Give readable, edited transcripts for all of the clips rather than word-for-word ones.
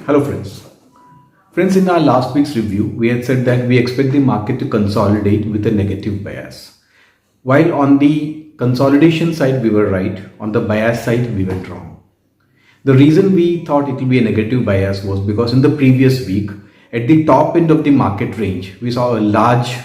Hello, friends. Friends, in our last week's review, we had said that we expect the market to consolidate with a negative bias. While on the consolidation side, we were right, on the bias side, we went wrong. The reason we thought it will be a negative bias was because in the previous week, at the top end of the market range, we saw a large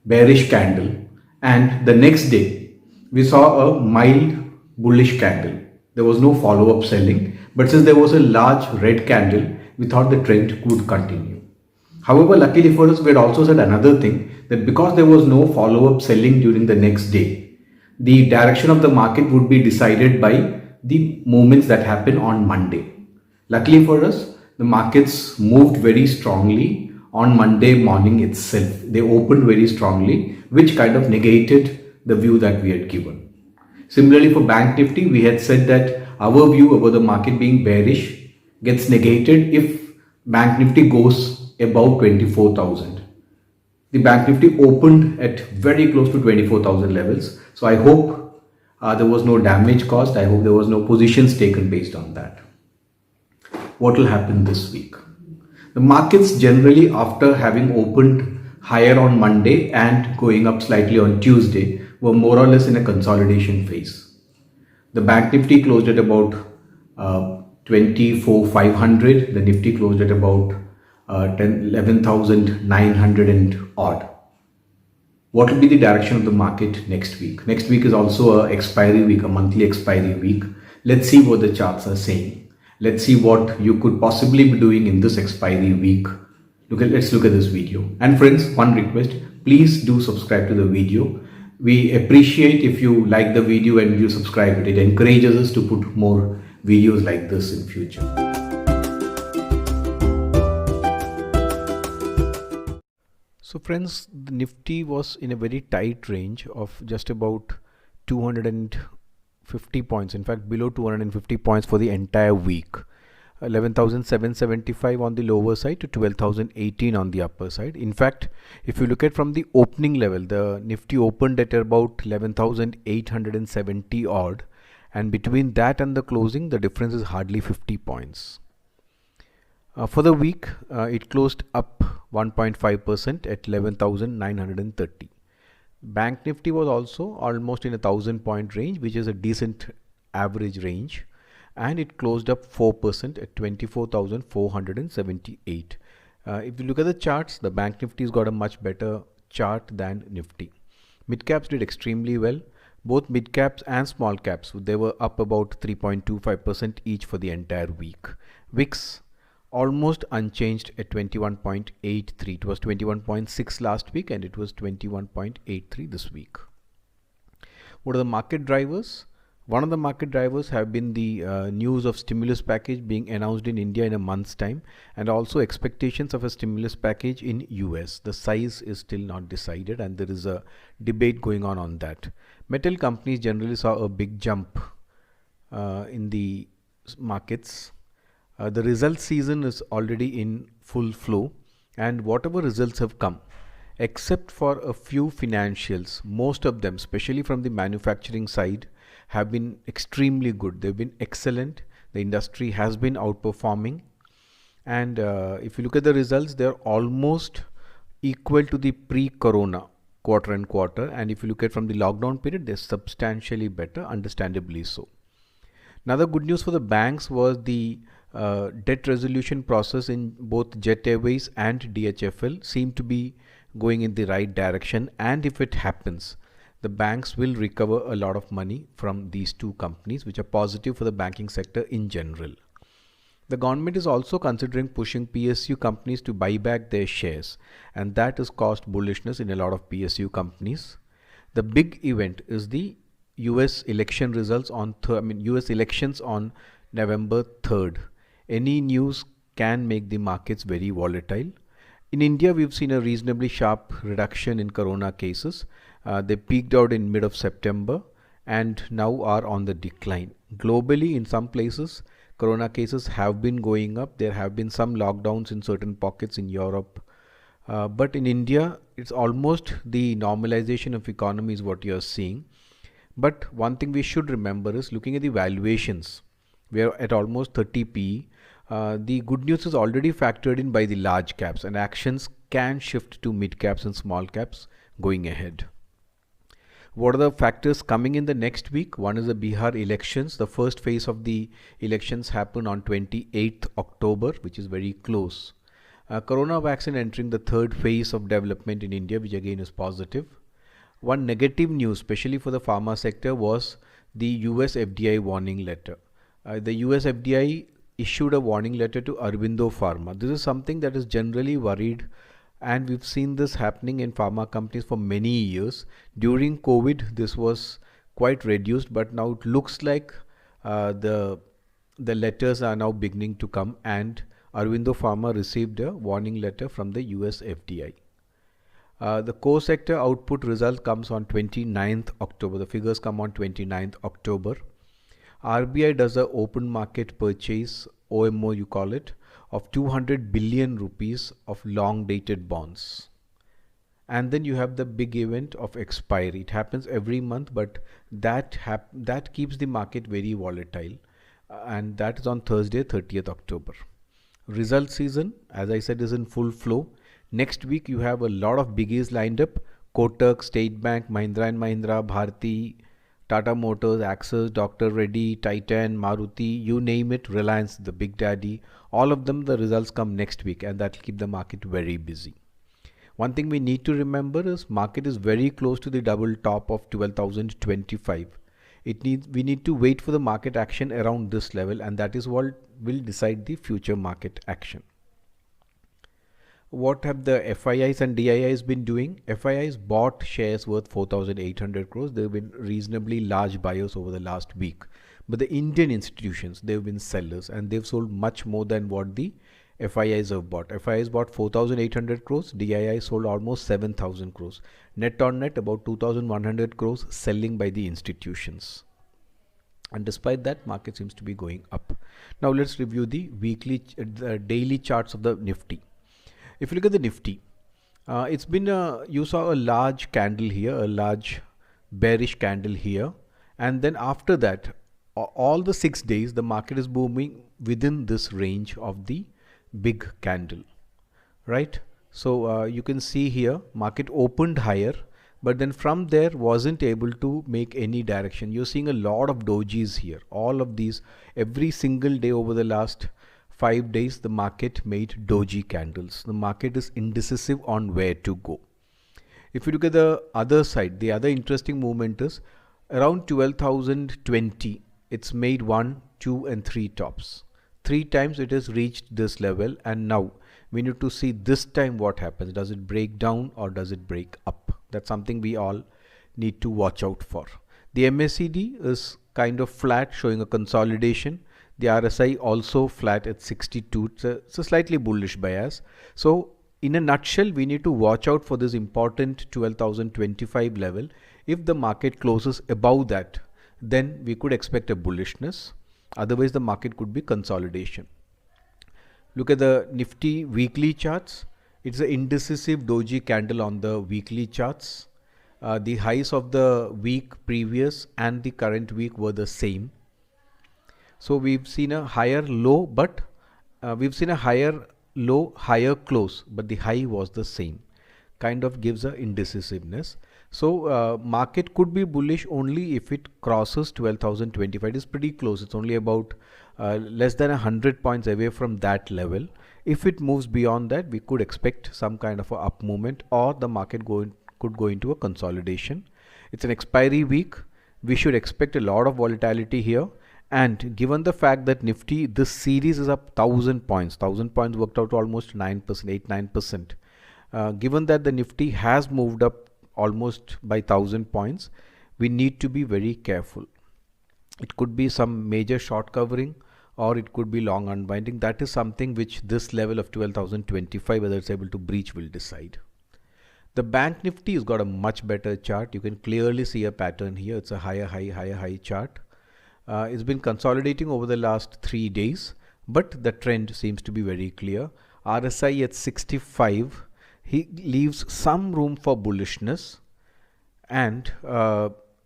bearish candle, and the next day, we saw a mild bullish candle. There was no follow up selling, but since there was a large red candle, we thought the trend would continue. However, luckily for us, we had also said another thing that because there was no follow up selling during the next day, the direction of the market would be decided by the movements that happen on Monday. Luckily for us, the markets moved very strongly on Monday morning itself. They opened very strongly, which kind of negated the view that we had given. Similarly, for Bank Nifty, we had said that our view about the market being bearish gets negated if Bank Nifty goes above 24,000. The Bank Nifty opened at very close to 24,000 levels. So I hope there was no damage caused. I hope there was no positions taken based on that. What will happen this week? The markets generally, after having opened higher on Monday and going up slightly on Tuesday, were more or less in a consolidation phase. The Bank Nifty closed at about 24,500. The Nifty closed at about 11,900 and odd. What will be the direction of the market next week? Next week is also a expiry week, a monthly expiry week. Let's see what the charts are saying. Let's see what you could possibly be doing in this expiry week. Let's look at this video. And friends, one request, please do subscribe to the video. We appreciate if you like the video and you subscribe it. It encourages us to put more videos like this in future. So friends, the Nifty was in a very tight range of just about 250 points. In fact, below 250 points for the entire week. 11,775 on the lower side to 12,018 on the upper side. In fact, if you look at from the opening level, the Nifty opened at about 11,870 odd, and between that and the closing, the difference is hardly 50 points. For the week, it closed up 1.5% at 11,930. Bank Nifty was also almost in a 1,000-point range, which is a decent average range, and it closed up 4% at 24,478. If you look at the charts, the Bank Nifty's got a much better chart than Nifty. Mid caps did extremely well. Both mid caps and small caps, they were up about 3.25% each for the entire week. VIX almost unchanged at 21.83. It was 21.6 last week and it was 21.83 this week. What are the market drivers? One of the market drivers have been the news of stimulus package being announced in India in a month's time, and also expectations of a stimulus package in US. The size is still not decided and there is a debate going on that. Metal companies generally saw a big jump in the markets. The results season is already in full flow, and whatever results have come, except for a few financials, most of them, especially from the manufacturing side, have been extremely good. They've been excellent. The industry has been outperforming, and if you look at the results, they're almost equal to the pre-corona quarter and quarter, and if you look at from the lockdown period, they're substantially better, understandably so. Another good news for the banks was the debt resolution process in both Jet Airways and DHFL seem to be going in the right direction, and if it happens, the banks will recover a lot of money from these two companies, which are positive for the banking sector in general. The government is also considering pushing PSU companies to buy back their shares, and that has caused bullishness in a lot of PSU companies. The big event is the US election results on US elections on November 3rd. Any news can make the markets very volatile. In India, we've seen a reasonably sharp reduction in corona cases. They peaked out in mid of September and now are on the decline. Globally, in some places, corona cases have been going up. There have been some lockdowns in certain pockets in Europe. But in India, it's almost the normalization of economy is what you're seeing. But one thing we should remember is looking at the valuations. We are at almost 30 PE. The good news is already factored in by the large caps, and actions can shift to mid caps and small caps going ahead. What are the factors coming in the next week? One is the Bihar elections. The first phase of the elections happen on 28th October, which is very close. Corona vaccine entering the third phase of development in India, which again is positive. One negative news, especially for the pharma sector, was the US FDI warning letter. The US FDI issued a warning letter to Aurobindo Pharma. This is something that is generally worried, and we've seen this happening in pharma companies for many years. During COVID, this was quite reduced, but now it looks like the letters are now beginning to come, and Aurobindo Pharma received a warning letter from the US FDI. The core sector output result comes on 29th October. The figures come on 29th October. RBI does a open market purchase, OMO you call it, of 200 billion rupees of long dated bonds. And then you have the big event of expiry. It happens every month, but that keeps the market very volatile. And that is on Thursday, 30th October. Result season, as I said, is in full flow. Next week you have a lot of biggies lined up. Kotak, State Bank, Mahindra & Mahindra, Bharti, Tata Motors, Axis, Dr. Reddy, Titan, Maruti, you name it, Reliance, the big daddy. All of them, the results come next week, and that will keep the market very busy. One thing we need to remember is market is very close to the double top of 12,025. We need to wait for the market action around this level, and that is what will decide the future market action. What have the FIIs and DIIs been doing? FIIs bought shares worth 4,800 crores. There have been reasonably large buyers over the last week. But the Indian institutions, they've been sellers, and they've sold much more than what the FIIs have bought. FIIs bought 4,800 crores. DII sold almost 7,000 crores. Net on net, about 2,100 crores selling by the institutions. And despite that, market seems to be going up. Now let's review the daily charts of the Nifty. If you look at the Nifty, it's been you saw a large candle here, a large bearish candle here, and then after that, all the 6 days, the market is moving within this range of the big candle, right? So you can see here, market opened higher, but then from there wasn't able to make any direction. You're seeing a lot of dojis here. All of these, every single day over the last 5 days, the market made doji candles. The market is indecisive on where to go. If you look at the other side, the other interesting movement is around 12,020. It's made 1, 2 and 3 tops. 3 times it has reached this level, and now we need to see this time what happens. Does it break down or does it break up? That's something we all need to watch out for. The MACD is kind of flat, showing a consolidation. The RSI also flat at 62. It's a slightly bullish bias. So in a nutshell, we need to watch out for this important 12,025 level. If the market closes above that, then we could expect a bullishness. Otherwise, the market could be consolidation. Look at the Nifty weekly charts. It's an indecisive doji candle on the weekly charts. The highs of the week previous and the current week were the same. So we've seen a higher low, but we've seen a higher low, higher close, but the high was the same. Kind of gives a indecisiveness. So market could be bullish only if it crosses 12,025. It is pretty close. It's only about less than 100 points away from that level. If it moves beyond that, we could expect some kind of a up movement, or the market could go into a consolidation. It's an expiry week. We should expect a lot of volatility here. And given the fact that Nifty, this series is up 1,000 points. 1,000 points worked out to almost 9%, 8-9%. Given that the Nifty has moved up almost by 1,000 points, we need to be very careful. It could be some major short covering, or it could be long unwinding. That is something which this level of 12,025, whether it's able to breach, will decide. The Bank Nifty has got a much better chart. You can clearly see a pattern here. It's a higher high chart. It's been consolidating over the last 3 days, but the trend seems to be very clear. RSI at 65, he leaves some room for bullishness, and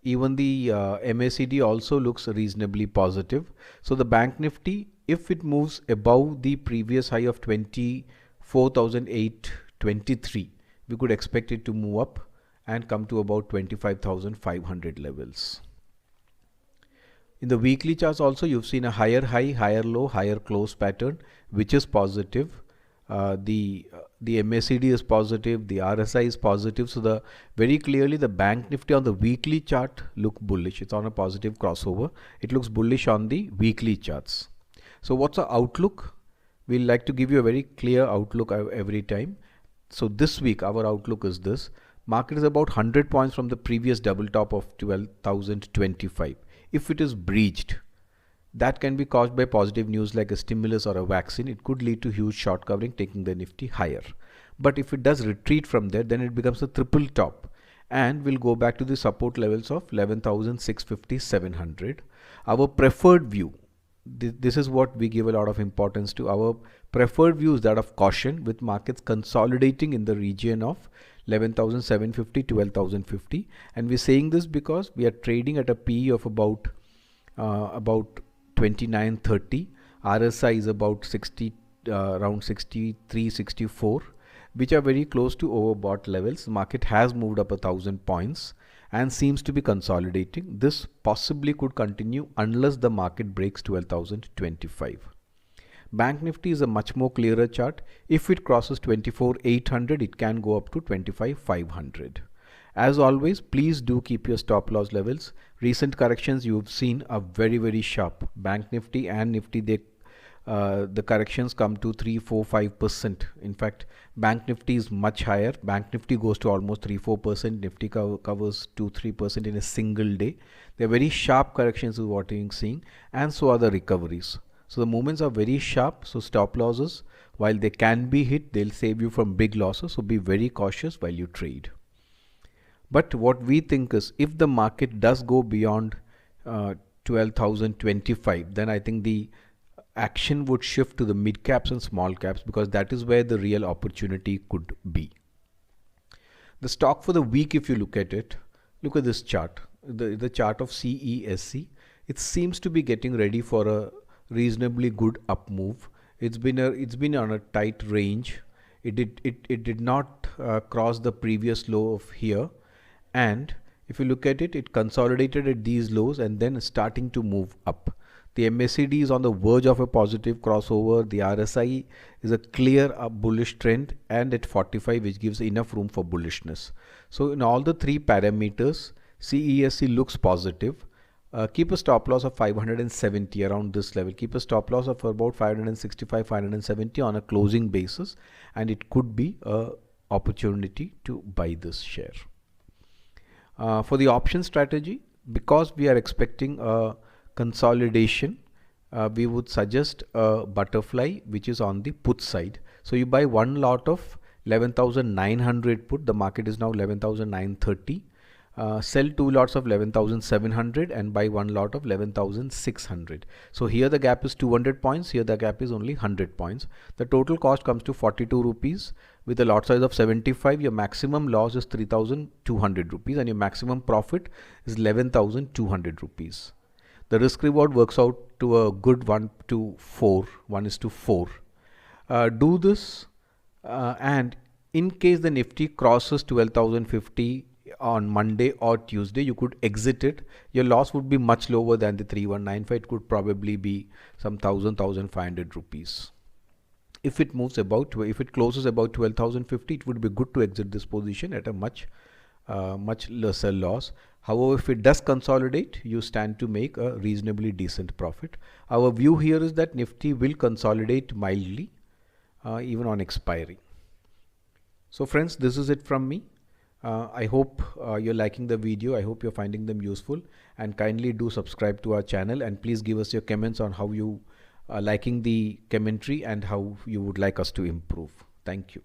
even the MACD also looks reasonably positive. So the Bank Nifty If it moves above the previous high of 24,823, we could expect it to move up and come to about 25,500 levels. In the weekly charts also, you've seen a higher high, higher low, higher close pattern, which is positive. The MACD is positive, the RSI is positive. So very clearly the Bank Nifty on the weekly chart look bullish. It's on a positive crossover. It looks bullish on the weekly charts. So what's our outlook? We'll like to give you a very clear outlook every time. So this week our outlook is this. Market is about 100 points from the previous double top of 12,025. If it is breached, that can be caused by positive news like a stimulus or a vaccine. It could lead to huge short covering, taking the Nifty higher. But if it does retreat from there, then it becomes a triple top and will go back to the support levels of 11,650, 700. Our preferred view, this is what we give a lot of importance to. Our preferred view is that of caution, with markets consolidating in the region of 11,750, 12,050. And we're saying this because we are trading at a PE of about 29.30. RSI is about 60, around 63, 64, which are very close to overbought levels. The market has moved up 1,000 points and seems to be consolidating. This possibly could continue unless the market breaks 12,025. Bank Nifty is a much more clearer chart. If it crosses 24,800, it can go up to 25,500. As always, please do keep your stop loss levels. Recent corrections you've seen are very, very sharp. Bank Nifty and Nifty, the corrections come to 3, 4, 5%. In fact, Bank Nifty is much higher. Bank Nifty goes to almost 3, 4%. Nifty covers 2, 3% in a single day. They're very sharp corrections is what you're seeing, and so are the recoveries. So the movements are very sharp. So stop losses, while they can be hit, they'll save you from big losses. So be very cautious while you trade. But what we think is, if the market does go beyond 12,025, then I think the action would shift to the mid caps and small caps, because that is where the real opportunity could be. The stock for the week, if you look at it, look at this chart, the chart of CESC. It seems to be getting ready for a reasonably good up move. It's been on a tight range. It did not cross the previous low of here, and if you look at it, it consolidated at these lows and then starting to move up. The MACD is on the verge of a positive crossover. The RSI is a clear bullish trend and at 45, which gives enough room for bullishness. So in all the three parameters, CESC looks positive. Keep a stop loss of 570 around this level. Keep a stop loss of about 565, 570 on a closing basis, and it could be a opportunity to buy this share. For the option strategy, because we are expecting a consolidation, we would suggest a butterfly which is on the put side. So you buy one lot of 11,900 put. The market is now 11,930. Sell two lots of 11,700 and buy one lot of 11,600. So here the gap is 200 points. Here the gap is only 100 points. The total cost comes to 42 rupees. With a lot size of 75, your maximum loss is 3,200 rupees and your maximum profit is 11,200 rupees. The risk reward works out to a good 1:4. Do this, and in case the Nifty crosses 12,050 on Monday or Tuesday, you could exit it. Your loss would be much lower than the 3,195. It could probably be some 1,500 rupees. If it moves about, if it closes about 12,050, it would be good to exit this position at a much lesser loss. However, if it does consolidate, you stand to make a reasonably decent profit. Our view here is that Nifty will consolidate mildly, even on expiry. So friends, this is it from me. I hope you're liking the video. I hope you're finding them useful, and kindly do subscribe to our channel, and please give us your comments on how you are liking the commentary and how you would like us to improve. Thank you.